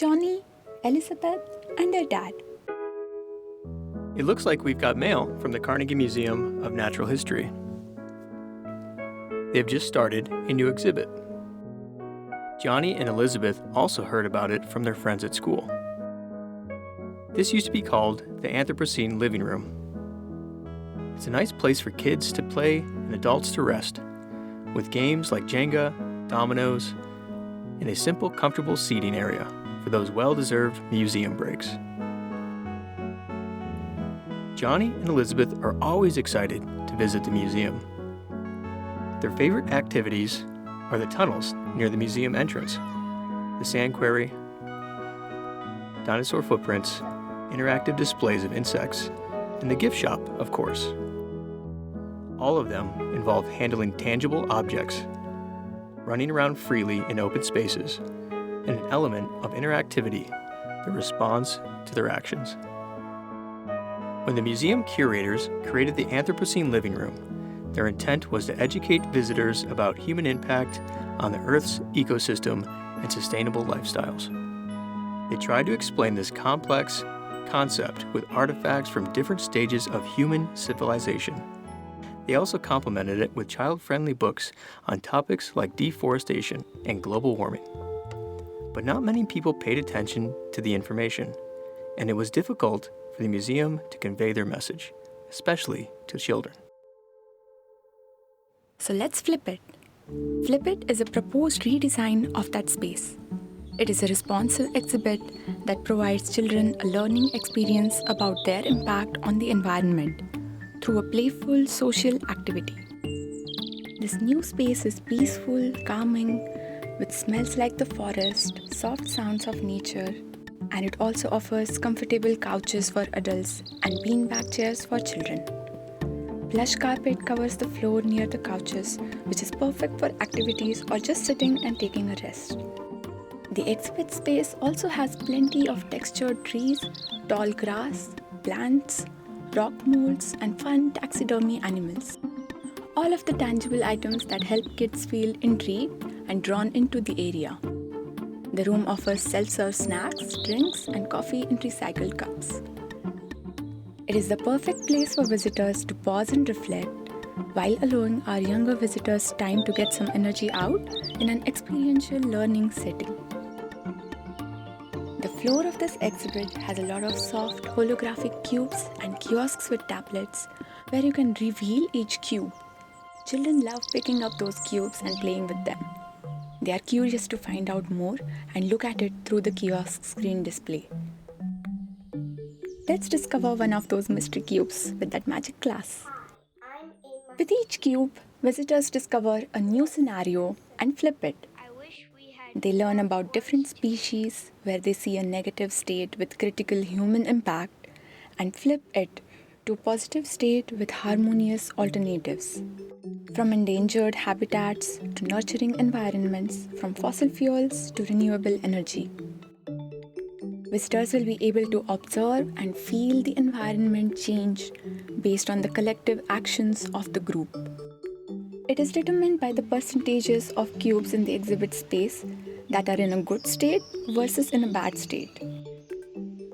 Johnny, Elizabeth, and their dad. It looks like we've got mail from the Carnegie Museum of Natural History. They've just started a new exhibit. Johnny and Elizabeth also heard about it from their friends at school. This used to be called the Anthropocene Living Room. It's a nice place for kids to play and adults to rest, with games like Jenga, dominoes, and a simple, comfortable seating area for those well-deserved museum breaks. Johnny and Elizabeth are always excited to visit the museum. Their favorite activities are the tunnels near the museum entrance, the sand quarry, dinosaur footprints, interactive displays of insects, and the gift shop, of course. All of them involve handling tangible objects, running around freely in open spaces, and an element of interactivity that responds to their actions. When the museum curators created the Anthropocene Living Room, their intent was to educate visitors about human impact on the Earth's ecosystem and sustainable lifestyles. They tried to explain this complex concept with artifacts from different stages of human civilization. They also complemented it with child-friendly books on topics like deforestation and global warming. But not many people paid attention to the information, and it was difficult for the museum to convey their message, especially to children. So let's flip it. Flip It is a proposed redesign of that space. It is a responsive exhibit that provides children a learning experience about their impact on the environment through a playful social activity. This new space is peaceful, calming, with smells like the forest, soft sounds of nature, and it also offers comfortable couches for adults and beanbag chairs for children. Plush carpet covers the floor near the couches, which is perfect for activities or just sitting and taking a rest. The exhibit space also has plenty of textured trees, tall grass, plants, rock molds, and fun taxidermy animals. All of the tangible items that help kids feel intrigued and drawn into the area. The room offers self-serve snacks, drinks, and coffee in recycled cups. It is the perfect place for visitors to pause and reflect while allowing our younger visitors time to get some energy out in an experiential learning setting. The floor of this exhibit has a lot of soft holographic cubes and kiosks with tablets where you can reveal each cube. Children love picking up those cubes and playing with them. They are curious to find out more and look at it through the kiosk screen display. Let's discover one of those mystery cubes with that magic glass. With each cube, visitors discover a new scenario and flip it. They learn about different species where they see a negative state with critical human impact and flip it to a positive state with harmonious alternatives. From endangered habitats to nurturing environments, from fossil fuels to renewable energy. Visitors will be able to observe and feel the environment change based on the collective actions of the group. It is determined by the percentages of cubes in the exhibit space that are in a good state versus in a bad state.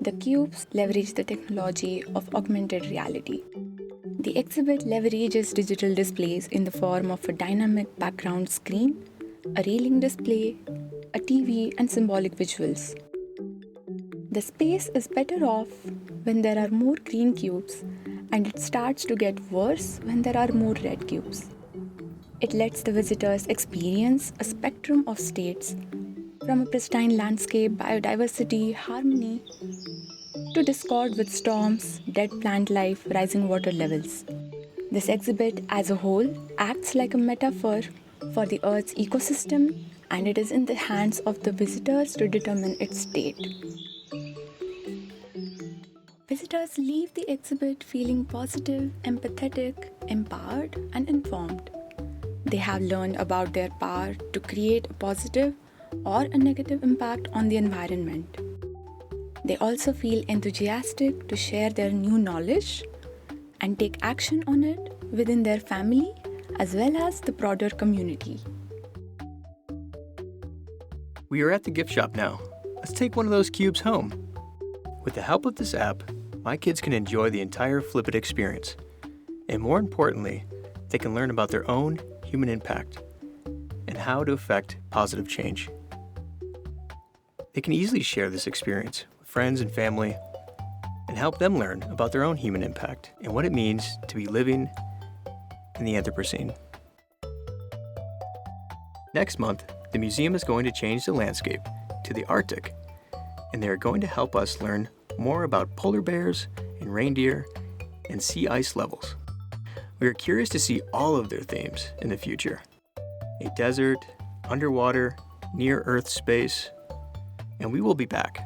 The cubes leverage the technology of augmented reality. The exhibit leverages digital displays in the form of a dynamic background screen, a railing display, a TV, and symbolic visuals. The space is better off when there are more green cubes, and it starts to get worse when there are more red cubes. It lets the visitors experience a spectrum of states, from a pristine landscape, biodiversity, harmony, to discord with storms, dead plant life, rising water levels. This exhibit as a whole acts like a metaphor for the Earth's ecosystem, and it is in the hands of the visitors to determine its state. Visitors leave the exhibit feeling positive, empathetic, empowered, and informed. They have learned about their power to create a positive or a negative impact on the environment. They also feel enthusiastic to share their new knowledge and take action on it within their family as well as the broader community. We are at the gift shop now, a let's take one of those cubes home. With the help of this app, my kids can enjoy the entire Flip It experience. And more importantly, they can learn about their own human impact and how to affect positive change. They can easily share this experience with friends and family and help them learn about their own human impact and what it means to be living in the Anthropocene. Next month, the museum is going to change the landscape to the Arctic, and they are going to help us learn more about polar bears and reindeer and sea ice levels. We are curious to see all of their themes in the future: a desert, underwater, near-Earth space, and we will be back